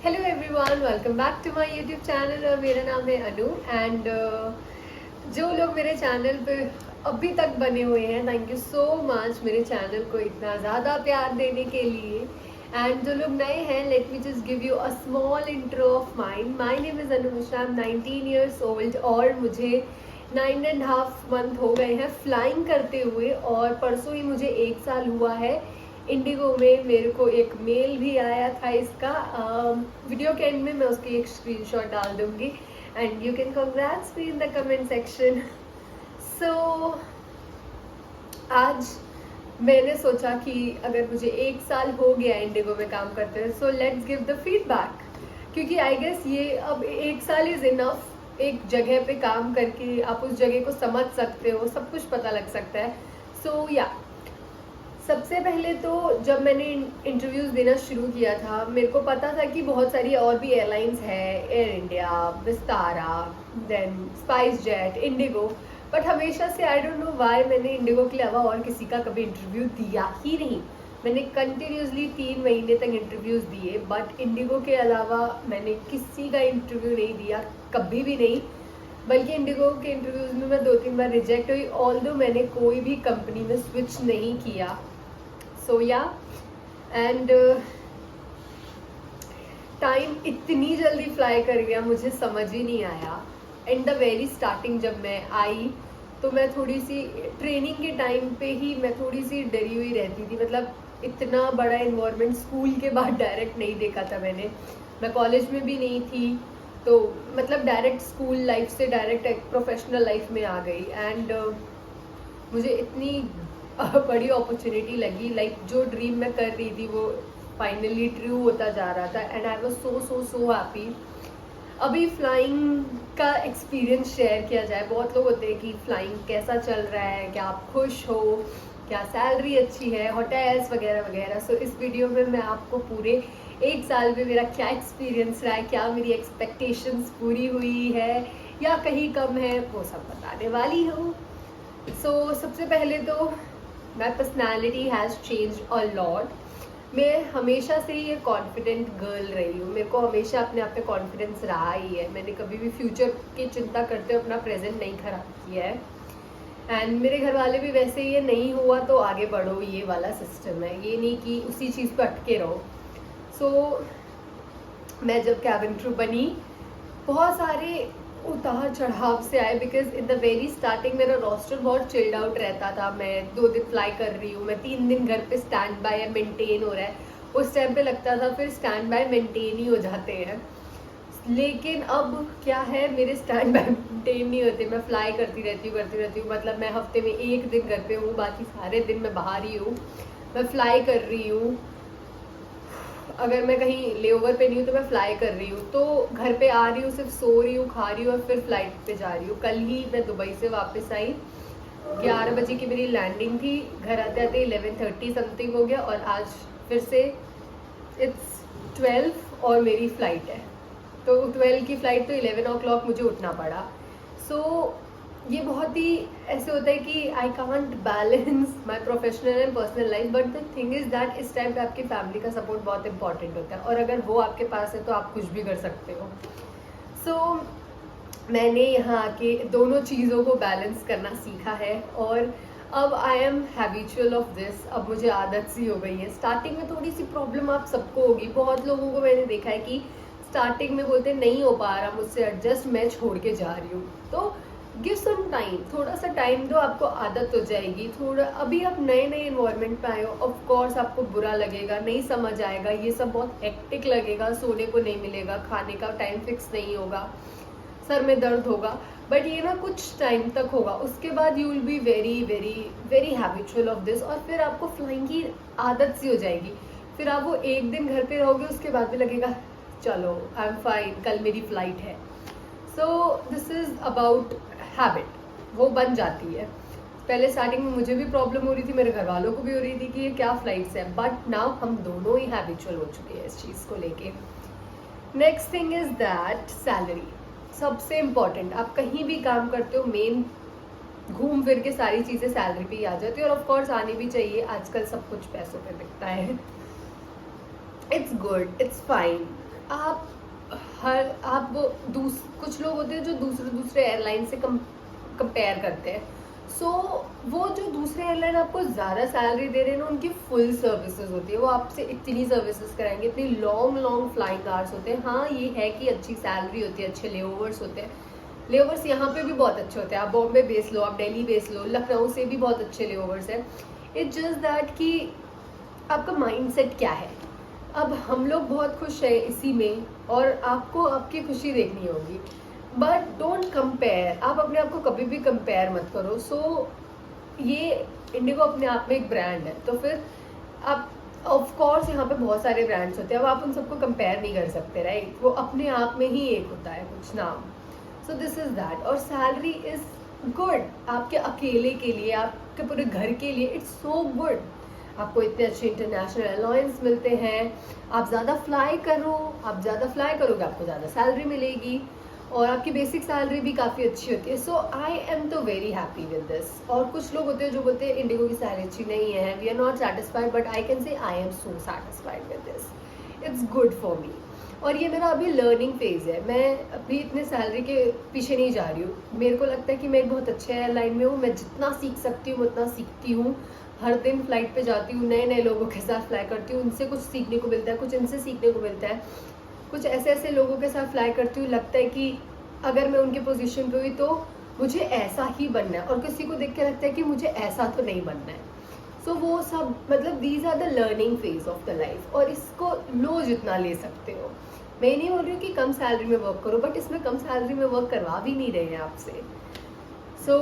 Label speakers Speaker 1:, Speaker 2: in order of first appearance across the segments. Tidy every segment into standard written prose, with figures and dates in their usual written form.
Speaker 1: Hello everyone, welcome back to my YouTube channel और मेरा नाम है अनु एंड जो लोग मेरे चैनल पे अभी तक बने हुए हैं, थैंक यू सो मच मेरे चैनल को इतना ज़्यादा प्यार देने के लिए। एंड जो लोग नए हैं, let me just give you a small intro of mine. My name is Anu Mishra, I am 19 years old और मुझे 9.5 मंथ हो गए हैं फ्लाइंग करते हुए, और परसों ही मुझे 1 साल हुआ है। इंडिगो में मेरे को एक मेल भी आया था इसका। वीडियो के एंड में मैं उसकी एक स्क्रीनशॉट डाल दूंगी and you can congrats me in the comment section. So आज मैंने सोचा कि अगर मुझे 1 साल हो गया इंडिगो में काम करते हुए, so let's give the feedback, क्योंकि आई गेस ये अब 1 साल इज इनफ। एक जगह पे काम करके आप उस जगह को समझ सकते हो, सब कुछ पता लग सकता है। सो या सबसे पहले तो जब मैंने इंटरव्यूज़ देना शुरू किया था, मेरे को पता था कि बहुत सारी और भी एयरलाइंस है, Air India, Vistara, then SpiceJet, IndiGo. But हमेशा से आई डोंट नो व्हाई मैंने इंडिगो के अलावा और किसी का कभी इंटरव्यू दिया ही नहीं। मैंने कंटिन्यूसली 3 महीने तक इंटरव्यूज़ दिए, बट इंडिगो के अलावा मैंने किसी का इंटरव्यू नहीं दिया, कभी भी नहीं। बल्कि इंडिगो के इंटरव्यूज़ में मैं 2-3 बार रिजेक्ट हुई, ऑल्दो मैंने कोई भी कंपनी में स्विच नहीं किया। सो या एंड टाइम इतनी जल्दी फ्लाई कर गया, मुझे समझ ही नहीं आया। इन द वेरी स्टार्टिंग जब मैं आई तो मैं थोड़ी सी ट्रेनिंग के टाइम पे ही मैं थोड़ी सी डरी हुई रहती थी। मतलब इतना बड़ा इन्वायरमेंट स्कूल के बाद डायरेक्ट नहीं देखा था मैंने। मैं कॉलेज में भी नहीं थी, तो मतलब डायरेक्ट स्कूल लाइफ से डायरेक्ट एक प्रोफेशनल लाइफ में आ गई। एंड मुझे इतनी बड़ी अपॉर्चुनिटी लगी, लाइक जो ड्रीम मैं कर रही थी वो फाइनली ट्रू होता जा रहा था and I was so so so happy. अभी फ्लाइंग का एक्सपीरियंस शेयर किया जाए। बहुत लोग होते हैं कि फ्लाइंग कैसा चल रहा है, क्या आप खुश हो, क्या सैलरी अच्छी है, होटल्स वगैरह वगैरह। सो इस वीडियो में मैं आपको पूरे 1 साल में मेरा क्या एक्सपीरियंस रहा है, क्या मेरी एक्सपेक्टेशंस पूरी हुई है या कहीं कम है, वो सब बताने वाली हूँ। सबसे पहले तो my personality has change a lot. मैं हमेशा से ही एक कॉन्फिडेंट गर्ल रही हूँ, मेरे को हमेशा अपने आप पे कॉन्फिडेंस रहा ही है। मैंने कभी भी फ्यूचर की चिंता करते हुए अपना प्रेजेंट नहीं खराब किया है। एंड मेरे घर वाले भी वैसे ये नहीं हुआ तो आगे बढ़ो, ये वाला सिस्टम है, ये नहीं कि उसी चीज़ पे अटके रहो। मैं जब कैबिन क्रू बनी, बहुत सारे उतार चढ़ाव से आए, because in the very starting मेरा रोस्टर बहुत चिल्ड आउट रहता था। मैं 2 दिन फ्लाई कर रही हूँ, मैं 3 दिन घर पे स्टैंड बाय है, मेंटेन हो रहा है। उस टाइम पे लगता था फिर स्टैंड बाय मेंटेन ही हो जाते हैं। लेकिन अब क्या है, मेरे स्टैंड बाय मेंटेन नहीं होते, मैं फ्लाई करती रहती हूँ। मतलब मैं हफ्ते में 1 दिन घर पे हूँ, बाकी सारे दिन मैं बाहर ही हूँ, मैं फ्लाई कर रही हूँ। अगर मैं कहीं लेओवर पे नहीं हूँ तो मैं फ्लाई कर रही हूँ, तो घर पे आ रही हूँ, सिर्फ सो रही हूँ, खा रही हूँ और फिर फ्लाइट पे जा रही हूँ। कल ही मैं दुबई से वापस आई, 11 बजे की मेरी लैंडिंग थी, घर आते आते 11:30 समथिंग हो गया, और आज फिर से इट्स 12 और मेरी फ़्लाइट है। तो 12 की फ़्लाइट, तो 11 o'clock मुझे उठना पड़ा। ये बहुत ही ऐसे होता है कि I can't balance my professional and personal life, but the thing is that इस टाइम पे आपकी फैमिली का सपोर्ट बहुत इंपॉर्टेंट होता है, और अगर वो आपके पास है तो आप कुछ भी कर सकते हो। मैंने यहाँ आके दोनों चीज़ों को बैलेंस करना सीखा है, और अब I am habitual of this. अब मुझे आदत सी हो गई है। स्टार्टिंग में थोड़ी सी प्रॉब्लम आप सबको होगी, बहुत लोगों को मैंने देखा है कि स्टार्टिंग में बोलते नहीं हो पा रहा मुझसे एडजस्ट, मैं छोड़ के जा रही हूँ। तो गिव सम टाइम, थोड़ा सा टाइम दो, आपको आदत हो जाएगी। थोड़ा अभी आप नए नए इन्वायरमेंट पे आए हो, ऑफ कोर्स आपको बुरा लगेगा, नहीं समझ आएगा, ये सब बहुत हेक्टिक लगेगा, सोने को नहीं मिलेगा, खाने का टाइम फिक्स नहीं होगा, सर में दर्द होगा, बट ये ना कुछ टाइम तक होगा। उसके बाद you will be very very very habitual of this, और फिर आपको फ्लाइंग की आदत सी हो जाएगी। फिर आप वो 1 दिन घर पे रहोगे, उसके बाद भी लगेगा चलो आई एम फाइन, कल मेरी फ्लाइट है। दिस इज़ अबाउट हैबिट, वो बन जाती है। पहले स्टार्टिंग में मुझे भी प्रॉब्लम हो रही थी, मेरे घर वालों को भी हो रही थी कि ये क्या फ्लाइट्स है, बट नाउ हम दोनों ही हैबिचुअल हो चुके हैं इस चीज़ को लेके। Next thing is that salary सबसे इम्पॉर्टेंट। आप कहीं भी काम करते हो, मेन घूम फिर के सारी चीज़ें सैलरी पे ही आ जाती है, और ऑफ कोर्स आनी भी चाहिए, आजकल सब कुछ पैसों पे बिकता है। इट्स गुड, इट्स फाइन, आप कुछ लोग होते हैं जो दूसरे एयरलाइन से कंपेयर करते हैं। सो वो जो दूसरे एयरलाइन आपको ज़्यादा सैलरी दे रहे हैं ना, उनकी फुल सर्विसेज होती है, वो आपसे इतनी सर्विसेज कराएंगे, इतनी लॉन्ग फ्लाइंग आवर्स होते हैं। हाँ ये है कि अच्छी सैलरी होती है, अच्छे लेओवर्स होते हैं। लेओवर्स यहाँ पे भी बहुत अच्छे होते हैं, आप बॉम्बे बेस लो, आप दिल्ली बेस लो, लखनऊ से भी बहुत अच्छे लेओवर्स हैं। इट्स जस्ट दैट कि आपका माइंडसेट क्या है। अब हम लोग बहुत खुश हैं इसी में, और आपको आपकी खुशी देखनी होगी, बट डोंट कंपेयर। आप अपने आप को कभी भी कंपेयर मत करो। ये इंडिगो अपने आप में एक ब्रांड है, तो फिर आप ऑफ कोर्स यहाँ पे बहुत सारे ब्रांड्स होते हैं, अब आप उन सबको कंपेयर नहीं कर सकते, राइट। वो अपने आप में ही एक होता है कुछ नाम। So this is that. और सैलरी इज गुड आपके अकेले के लिए, आपके पूरे घर के लिए, इट्स सो गुड। आपको इतने अच्छे इंटरनेशनल अलाउंस मिलते हैं, आप ज़्यादा फ्लाई करोगे आपको ज़्यादा सैलरी मिलेगी, और आपकी बेसिक सैलरी भी काफ़ी अच्छी होती है। सो आई एम तो वेरी हैप्पी विद दिस। और कुछ लोग होते हैं जो बोलते हैं इंडिगो की सैलरी अच्छी नहीं है, we are not satisfied, but I can say I am so satisfied with this, it's good for me. और ये मेरा अभी लर्निंग फेज़ है, मैं अभी इतने सैलरी के पीछे नहीं जा रही हूँ। मेरे को लगता है कि मैं एक बहुत अच्छे एयरलाइन में हूँ, मैं जितना सीख सकती हूँ उतना सीखती हूँ। हर दिन फ्लाइट पे जाती हूँ, नए नए लोगों के साथ फ्लाई करती हूँ, उनसे कुछ सीखने को मिलता है, कुछ इनसे सीखने को मिलता है। कुछ ऐसे लोगों के साथ फ्लाई करती हूँ, लगता है कि अगर मैं उनके पोजीशन पे हुई तो मुझे ऐसा ही बनना है, और किसी को देख के लगता है कि मुझे ऐसा तो नहीं बनना है। सो वो सब मतलब these are the learning phase of the life, और इसको लो जितना ले सकते हो। मैं नहीं बोल रही हूँ कि कम सैलरी में वर्क करो, बट इसमें कम सैलरी में वर्क करवा भी नहीं रहे हैं आपसे। So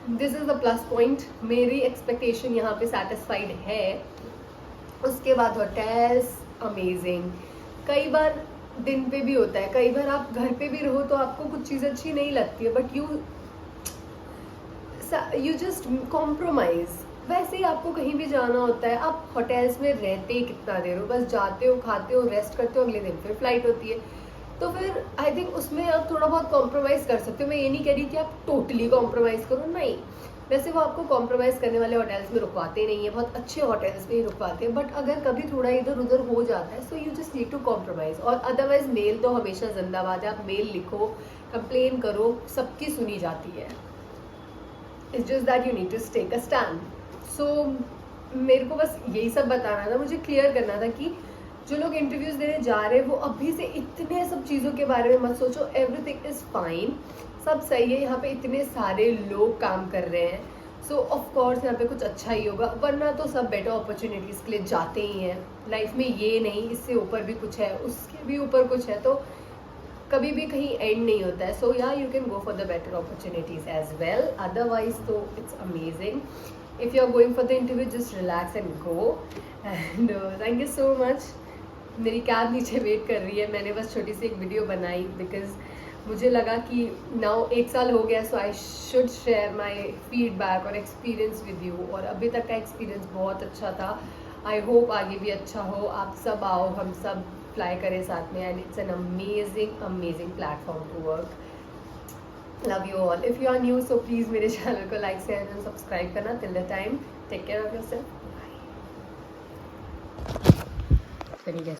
Speaker 1: this is the plus point. मेरी एक्सपेक्टेशन यहाँ पे सेटिस्फाइड है। उसके बाद होटल्स अमेजिंग। कई बार दिन पे भी होता है, कई बार आप घर पे भी रहो तो आपको कुछ चीज़ अच्छी नहीं लगती है, बट यू जस्ट कॉम्प्रोमाइज़। वैसे ही आपको कहीं भी जाना होता है, आप होटल्स में रहते ही कितना देर हो, बस जाते हो, खाते हो, रेस्ट करते हो, अगले दिन फिर फ्लाइट होती है। तो फिर आई थिंक उसमें आप थोड़ा बहुत कॉम्प्रोमाइज़ कर सकते हो। मैं ये नहीं कह रही कि आप टोटली कॉम्प्रोमाइज़ करो, नहीं। वैसे वो आपको कॉम्प्रोमाइज़ करने वाले होटल्स में रुकवाते नहीं है, बहुत अच्छे होटल्स में ही रुकवाते हैं, बट अगर कभी थोड़ा इधर उधर हो जाता है, so you just need to compromise. और अदरवाइज मेल तो हमेशा जिंदाबाद है, आप मेल लिखो, कंप्लेन करो, सबकी सुनी जाती है। It's just that you need to take a stand. So मेरे को बस यही सब बताना था, मुझे क्लियर करना था कि जो लोग इंटरव्यूज देने जा रहे हैं वो अभी से इतने सब चीज़ों के बारे में मत सोचो। एवरीथिंग इज़ फाइन, सब सही है, यहाँ पे इतने सारे लोग काम कर रहे हैं। सो ऑफ कोर्स यहाँ पे कुछ अच्छा ही होगा, वरना तो सब बेटर अपॉर्चुनिटीज़ के लिए जाते ही हैं। लाइफ में ये नहीं, इससे ऊपर भी कुछ है, उसके भी ऊपर कुछ है, तो कभी भी कहीं एंड नहीं होता है। सो या you can go for the better opportunities as well, otherwise तो it's amazing. If you are going for the interview just relax and go. And thank you so much. मेरी कैब नीचे wait कर रही है, मैंने बस छोटी सी एक वीडियो बनाई बिकॉज मुझे लगा कि नाउ 1 साल हो गया, so I should share my feedback और एक्सपीरियंस विद यू। और अभी तक का एक्सपीरियंस बहुत अच्छा था, आई होप आगे भी अच्छा हो। आप सब आओ, हम सब फ्लाई करें साथ में, and it's an amazing platform to work. Love you all. If you are new so please मेरे चैनल को लाइक शेयर एंड सब्सक्राइब करना। Till the time, take care of yourself. Bye.